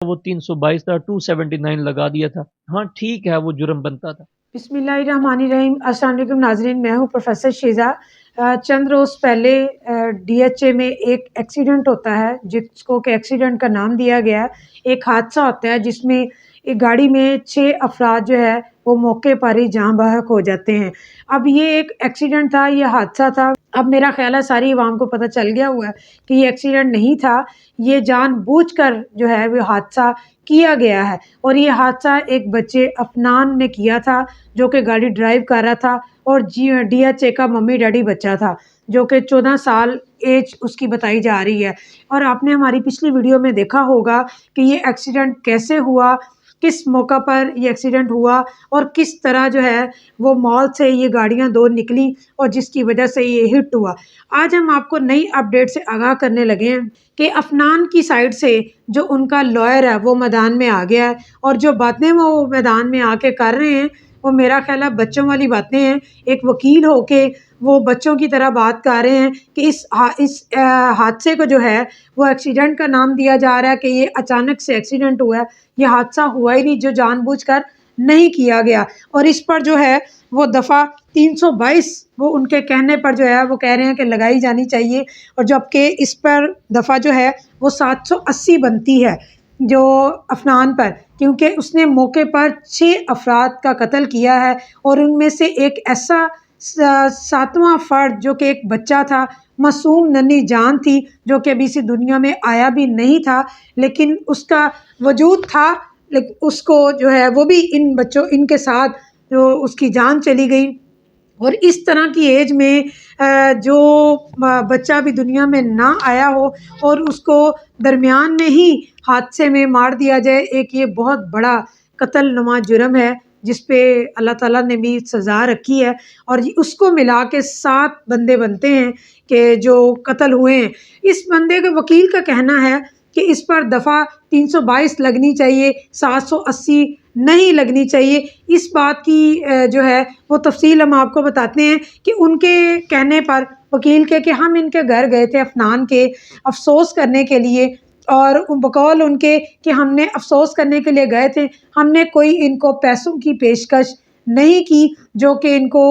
وہ 322 تھا 279 لگا دیا تھا. ہاں ٹھیک ہے وہ جرم بنتا تھا. بسم اللہ الرحمن الرحیم. السلام علیکم ناظرین، میں ہوں پروفیسر شیزا. چند روز پہلے ڈی ایچ اے میں ایک ایکسیڈنٹ ہوتا ہے جس کو کہ ایکسیڈنٹ کا نام دیا گیا ہے. ایک حادثہ ہوتا ہے جس میں ایک گاڑی میں 6 افراد جو ہے وہ موقع پر ہی جاں بحق ہو جاتے ہیں. اب یہ ایک ایکسیڈنٹ تھا، یہ حادثہ تھا. اب میرا خیال ہے ساری عوام کو پتہ چل گیا ہوا ہے کہ یہ ایکسیڈنٹ نہیں تھا، یہ جان بوجھ کر جو ہے وہ حادثہ کیا گیا ہے. اور یہ حادثہ ایک بچے افنان نے کیا تھا جو کہ گاڑی ڈرائیو کر رہا تھا، اور ڈی ایچ اے کا ممی ڈیڈی بچہ تھا جو کہ 14 سال ایج اس کی بتائی جا رہی ہے. اور آپ نے ہماری پچھلی ویڈیو میں دیکھا ہوگا کہ یہ ایکسیڈنٹ کیسے ہوا، کس موقع پر یہ ایکسیڈنٹ ہوا، اور کس طرح جو ہے وہ مال سے یہ گاڑیاں دو نکلیں اور جس کی وجہ سے یہ ہٹ ہوا. آج ہم آپ کو نئی اپڈیٹ سے آگاہ کرنے لگے ہیں کہ افنان کی سائڈ سے جو ان کا لائر ہے وہ میدان میں آ گیا ہے، اور جو باتیں وہ میدان میں آ کے کر رہے ہیں وہ میرا خیال ہے بچوں والی باتیں ہیں. ایک وکیل ہو کے وہ بچوں کی طرح بات کر رہے ہیں کہ اس حادثے کو جو ہے وہ ایکسیڈنٹ کا نام دیا جا رہا ہے کہ یہ اچانک سے ایکسیڈنٹ ہوا ہے. یہ حادثہ ہوا ہی نہیں، جو جان بوجھ کر نہیں کیا گیا. اور اس پر جو ہے وہ دفعہ 322 وہ ان کے کہنے پر جو ہے وہ کہہ رہے ہیں کہ لگائی جانی چاہیے، اور جبکہ اس پر دفعہ جو ہے وہ 780 بنتی ہے جو افنان پر، کیونکہ اس نے موقع پر 6 افراد کا قتل کیا ہے. اور ان میں سے ایک ایسا 7واں فرد جو کہ ایک بچہ تھا، معصوم ننھی جان تھی، جو کہ ابھی سے دنیا میں آیا بھی نہیں تھا، لیکن اس کا وجود تھا، لیکن اس کو جو ہے وہ بھی ان کے ساتھ جو اس کی جان چلی گئی. اور اس طرح کی ایج میں جو بچہ بھی دنیا میں نہ آیا ہو اور اس کو درمیان میں ہی حادثے میں مار دیا جائے، ایک یہ بہت بڑا قتل نما جرم ہے جس پہ اللہ تعالیٰ نے بھی سزا رکھی ہے. اور اس کو ملا کے 7 بندے بنتے ہیں کہ جو قتل ہوئے ہیں. اس بندے کے وکیل کا کہنا ہے کہ اس پر دفعہ 322 لگنی چاہیے، 780 نہیں لگنی چاہیے. اس بات کی جو ہے وہ تفصیل ہم آپ کو بتاتے ہیں کہ ان کے کہنے پر وکیل کے کہ ہم ان کے گھر گئے تھے افنان کے افسوس کرنے کے لیے، اور بقول ان کے کہ ہم نے افسوس کرنے کے لیے گئے تھے، ہم نے کوئی ان کو پیسوں کی پیشکش نہیں کی، جو کہ ان کو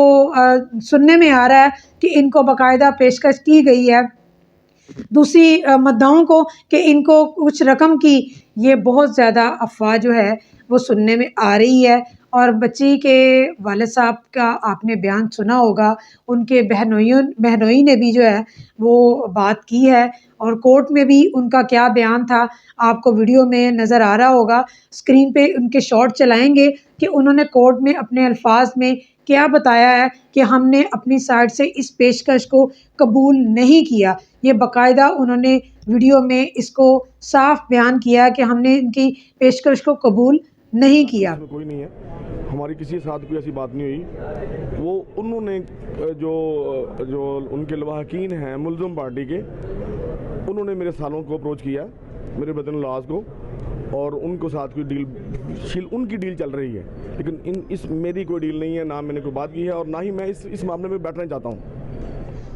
سننے میں آ رہا ہے کہ ان کو باقاعدہ پیشکش کی گئی ہے دوسری مدعاؤں کو کہ ان کو کچھ رقم کی. یہ بہت زیادہ افواہ جو ہے وہ سننے میں آ رہی ہے. اور بچی کے والد صاحب کا آپ نے بیان سنا ہوگا، ان کے بہنوئی نے بھی جو ہے وہ بات کی ہے، اور کورٹ میں بھی ان کا کیا بیان تھا آپ کو ویڈیو میں نظر آ رہا ہوگا. اسکرین پہ ان کے شارٹ چلائیں گے کہ انہوں نے کورٹ میں اپنے الفاظ میں کیا بتایا ہے کہ ہم نے اپنی سائڈ سے اس پیشکش کو قبول نہیں کیا. یہ باقاعدہ انہوں نے ویڈیو میں اس کو صاف بیان کیا کہ ہم نے ان کی پیشکش کو قبول نہیں کیا. کوئی نہیں ہے، ہماری کسی ساتھ کوئی ایسی بات نہیں ہوئی. وہ انہوں نے جو ان کے لواحقین ہیں ملزم پارٹی کے، انہوں نے میرے سالوں کو اپروچ کیا، میرے بدن العاز کو، اور ان کو ساتھ کوئی ڈیل ان کی ڈیل چل رہی ہے. لیکن میری کوئی ڈیل نہیں ہے، نہ میں نے کوئی بات کی ہے، اور نہ ہی میں اس معاملے میں بیٹھنا چاہتا ہوں.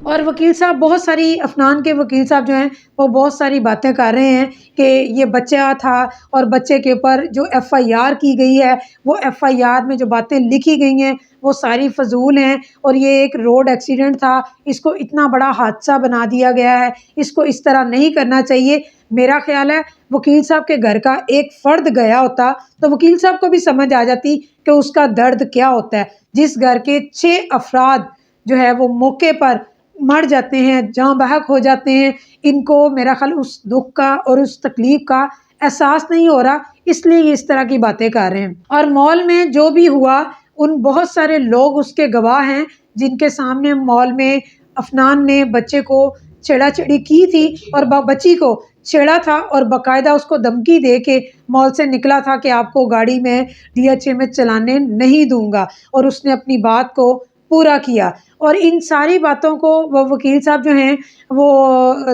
اور وکیل صاحب بہت ساری افنان کے وکیل صاحب جو ہیں وہ بہت ساری باتیں کر رہے ہیں کہ یہ بچہ تھا، اور بچے کے اوپر جو ایف آئی آر کی گئی ہے وہ ایف آئی آر میں جو باتیں لکھی گئی ہیں وہ ساری فضول ہیں، اور یہ ایک روڈ ایکسیڈنٹ تھا، اس کو اتنا بڑا حادثہ بنا دیا گیا ہے، اس کو اس طرح نہیں کرنا چاہیے. میرا خیال ہے وکیل صاحب کے گھر کا ایک فرد گیا ہوتا تو وکیل صاحب کو بھی سمجھ آ جاتی کہ اس کا درد کیا ہوتا ہے. جس گھر کے 6 افراد جو ہے وہ موقع پر مر جاتے ہیں، جاں بحق ہو جاتے ہیں، ان کو میرا خیال اس دکھ کا اور اس تکلیف کا احساس نہیں ہو رہا، اس لیے یہ اس طرح کی باتیں کر رہے ہیں. اور مال میں جو بھی ہوا ان بہت سارے لوگ اس کے گواہ ہیں جن کے سامنے مال میں افنان نے بچے کو چھیڑا چھیڑی کی تھی، اور بچی کو چھیڑا تھا، اور باقاعدہ اس کو دھمکی دے کے مال سے نکلا تھا کہ آپ کو گاڑی میں ڈی ایچ اے میں چلانے نہیں دوں گا، اور اس نے اپنی بات کو پورا کیا. اور ان ساری باتوں کو وہ وکیل صاحب جو ہیں وہ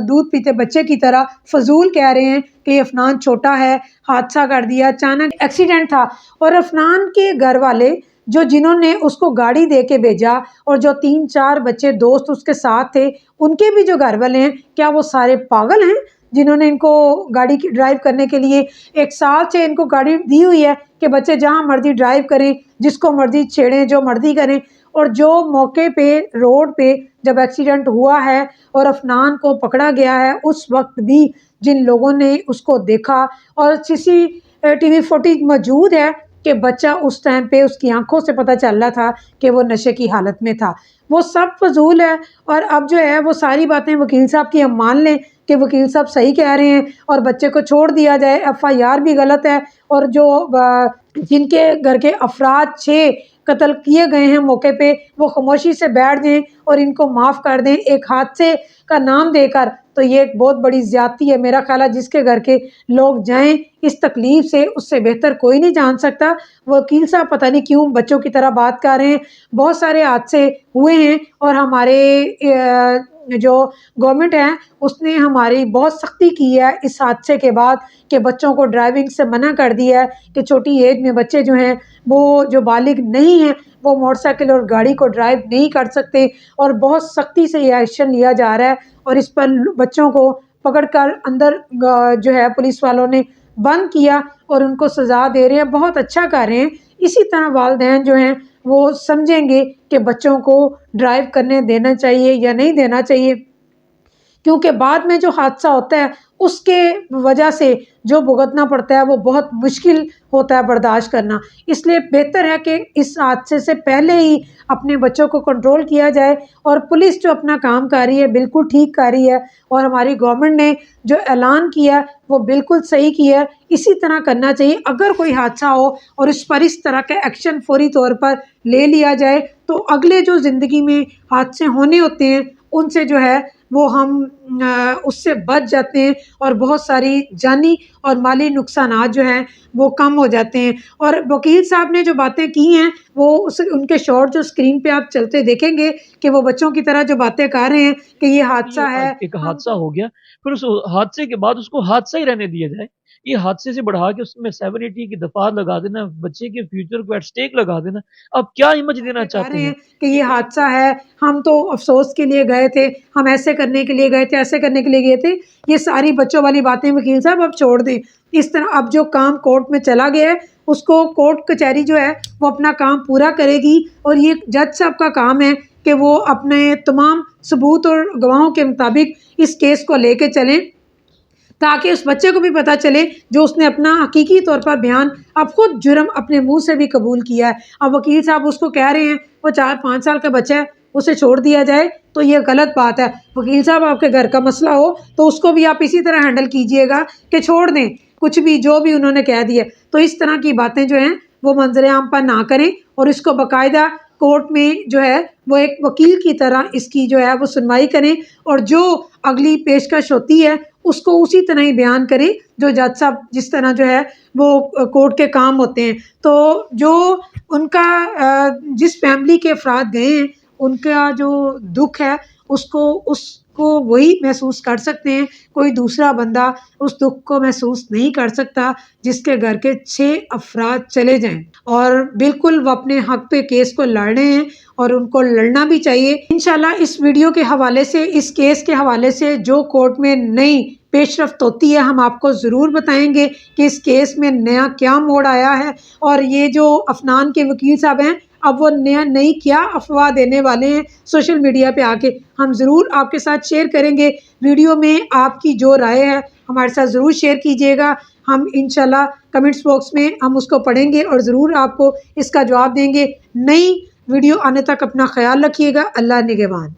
دودھ پیتے بچے کی طرح فضول کہہ رہے ہیں کہ یہ افنان چھوٹا ہے، حادثہ کر دیا، اچانک ایکسیڈنٹ تھا. اور افنان کے گھر والے جنہوں نے اس کو گاڑی دے کے بھیجا، اور جو 3-4 بچے دوست اس کے ساتھ تھے، ان کے بھی جو گھر والے ہیں، کیا وہ سارے پاگل ہیں جنہوں نے ان کو گاڑی کی ڈرائیو کرنے کے لیے 1 سال سے ان کو گاڑی دی ہوئی ہے کہ بچے جہاں مرضی ڈرائیو کریں، جس کو مرضی چھیڑیں، جو مرضی کریں، اور جو موقع پہ روڈ پہ جب ایکسیڈنٹ ہوا ہے اور افنان کو پکڑا گیا ہے، اس وقت بھی جن لوگوں نے اس کو دیکھا اور CCTV فوٹیج موجود ہے کہ بچہ اس ٹائم پہ اس کی آنکھوں سے پتہ چل رہا تھا کہ وہ نشے کی حالت میں تھا، وہ سب فضول ہے۔ اور اب جو ہے وہ ساری باتیں وکیل صاحب کی ہم مان لیں کہ وکیل صاحب صحیح کہہ رہے ہیں اور بچے کو چھوڑ دیا جائے، FIR بھی غلط ہے، اور جو جن کے گھر کے افراد 6 قتل کیے گئے ہیں موقع پہ، وہ خاموشی سے بیٹھ جائیں اور ان کو معاف کر دیں ایک حادثے کا نام دے کر، تو یہ ایک بہت بڑی زیادتی ہے۔ میرا خیال ہے جس کے گھر کے لوگ جائیں اس تکلیف سے، اس سے بہتر کوئی نہیں جان سکتا۔ وکیل صاحب پتہ نہیں کیوں بچوں کی طرح بات کر رہے ہیں، بہت سارے حادثے ہوئے ہیں اور ہمارے جو گورنمنٹ ہے اس نے ہماری بہت سختی کی ہے اس حادثے کے بعد کہ بچوں کو ڈرائیونگ سے منع کر دیا ہے کہ چھوٹی ایج میں بچے جو ہیں وہ جو بالغ نہیں ہیں وہ موٹر سائیکل اور گاڑی کو ڈرائیو نہیں کر سکتے، اور بہت سختی سے یہ ایکشن لیا جا رہا ہے، اور اس پر بچوں کو پکڑ کر اندر جو ہے پولیس والوں نے بند کیا اور ان کو سزا دے رہے ہیں، بہت اچھا کر رہے ہیں۔ اسی طرح والدین جو ہیں وہ سمجھیں گے کہ بچوں کو ڈرائیو کرنے دینا چاہیے یا نہیں دینا چاہیے، کیونکہ بعد میں جو حادثہ ہوتا ہے اس کے وجہ سے جو بھگتنا پڑتا ہے وہ بہت مشکل ہوتا ہے برداشت کرنا۔ اس لیے بہتر ہے کہ اس حادثے سے پہلے ہی اپنے بچوں کو کنٹرول کیا جائے، اور پولیس جو اپنا کام کر رہی ہے بالکل ٹھیک کر رہی ہے، اور ہماری گورنمنٹ نے جو اعلان کیا وہ بالکل صحیح کیا ہے، اسی طرح کرنا چاہیے۔ اگر کوئی حادثہ ہو اور اس پر اس طرح کا ایکشن فوری طور پر لے لیا جائے تو اگلے جو زندگی میں حادثے ہونے ہوتے ہیں ان سے جو ہے وہ ہم اس سے بچ جاتے ہیں، اور بہت ساری جانی اور مالی نقصانات جو ہیں وہ کم ہو جاتے ہیں۔ اور وکیل صاحب نے جو باتیں کی ہیں وہ ان کے شارٹ جو اسکرین پہ آپ چلتے دیکھیں گے کہ وہ بچوں کی طرح جو باتیں کر رہے ہیں کہ یہ حادثہ ہے، ایک حادثہ ہو گیا، پھر اس حادثے کے بعد اس کو حادثہ ہی رہنے دیا جائے، یہ حادثے سے بڑھا کے اس میں 780 کی دفعات لگا دینا، بچے کے فیوچر کو ایٹ سٹیک لگا دینا، اب کیا امیج دینا کہہ چاہتے رہے ہیں؟ ہیں کہ یہ حادثہ ہے، ہم تو افسوس کے لیے گئے تھے، ہم ایسے کرنے کے لیے گئے تھے، ایسے کرنے کے لیے گئے تھے، یہ ساری بچوں والی باتیں وکیل صاحب اب چھوڑ دیں۔ اس طرح اب جو کام کورٹ میں چلا گیا ہے اس کو کورٹ کچہری جو ہے وہ اپنا کام پورا کرے گی، اور یہ جج صاحب کا کام ہے کہ وہ اپنے تمام ثبوت اور گواہوں کے مطابق اس کیس کو لے کے چلیں، تاکہ اس بچے کو بھی پتہ چلے جو اس نے اپنا حقیقی طور پر بیان اب خود جرم اپنے منہ سے بھی قبول کیا ہے۔ اب وکیل صاحب اس کو کہہ رہے ہیں وہ 4-5 سال کا بچہ ہے اسے چھوڑ دیا جائے، تو یہ غلط بات ہے۔ وکیل صاحب آپ کے گھر کا مسئلہ ہو تو اس کو بھی آپ اسی طرح ہینڈل کیجئے گا کہ چھوڑ دیں کچھ بھی جو بھی انہوں نے کہہ دیا، تو اس طرح کی باتیں جو ہیں وہ منظر عام پر نہ کریں، اور اس کو باقاعدہ کورٹ میں جو ہے وہ ایک وکیل کی طرح اس کی جو ہے وہ سنوائی کریں، اور جو اگلی پیشکش ہوتی ہے اس کو اسی طرح ہی بیان کریں جو جج صاحب جس طرح جو ہے وہ کورٹ کے کام ہوتے ہیں۔ تو جو ان کا جس فیملی کے افراد گئے ہیں ان کا جو دکھ ہے اس کو وہی محسوس کر سکتے ہیں، کوئی دوسرا بندہ اس دکھ کو محسوس نہیں کر سکتا جس کے گھر کے 6 افراد چلے جائیں، اور بالکل وہ اپنے حق پہ کیس کو لڑ رہے ہیں اور ان کو لڑنا بھی چاہیے۔ انشاءاللہ اس ویڈیو کے حوالے سے، اس کیس کے حوالے سے جو کورٹ میں نئی پیش رفت ہوتی ہے ہم آپ کو ضرور بتائیں گے کہ اس کیس میں نیا کیا موڑ آیا ہے، اور یہ جو افنان کے وکیل صاحب ہیں اب وہ نئی کیا افواہ دینے والے ہیں سوشل میڈیا پہ آ کے، ہم ضرور آپ کے ساتھ شیئر کریں گے۔ ویڈیو میں آپ کی جو رائے ہے ہمارے ساتھ ضرور شیئر کیجیے گا، ہم انشاءاللہ کمنٹس باکس میں ہم اس کو پڑھیں گے اور ضرور آپ کو اس کا جواب دیں گے۔ نئی ویڈیو آنے تک اپنا خیال رکھیے گا، اللہ نگہبان۔